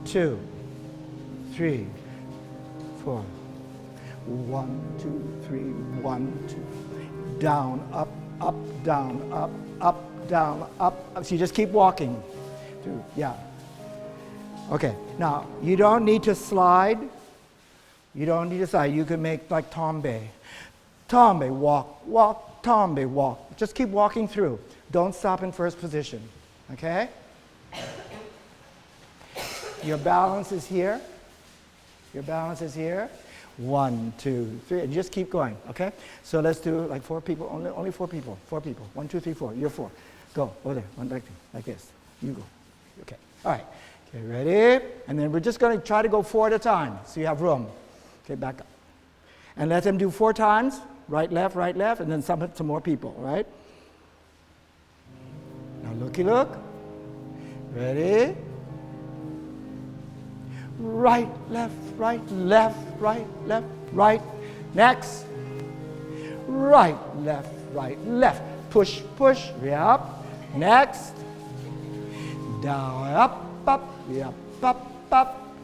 2, 3, 4. 1, 2, 3, 1, 2. Down, up, up, down, up, down, up. So you just keep walking. Yeah. Okay, now you don't need to slide. You don't need to slide. You can make like tombé. Tombé, walk, walk, tombé, walk. Just keep walking through. Don't stop in first position, okay? Your balance is here. Your balance is here. 1, 2, 3, and just keep going, okay? So let's do like 4 people, only 4 people, 4 people. 1, 2, 3, 4, you're 4. Go, over there, one like this. You go, okay. All right, okay, ready? And then we're just gonna try to go 4 at a time, so you have room. Okay, back up. And let them do 4 times, right, left, and then some more people, right? Now looky look. Ready? Right, left, right, left, right, left, right. Next. Right, left. Push, push, up. Next. Down, up, up.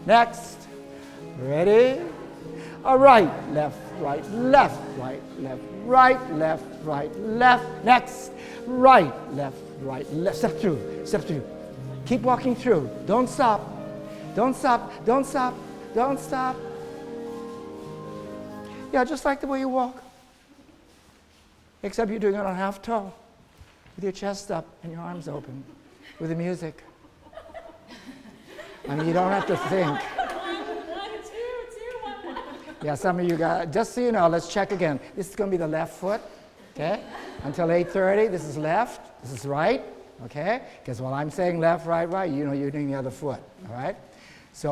Next. Ready? All right, left, right, left. Next. Right, left. Step through. Keep walking through. Don't stop. Don't stop. Yeah, just like the way you walk. Except you're doing it on half toe, with your chest up and your arms open, with the music. I mean, you don't have to think. Yeah, some of you guys, just so you know, let's check again. This is going to be the left foot, okay? Until 8:30, this is left, this is right, okay? Because while I'm saying left, right, you know you're doing the other foot, all right? So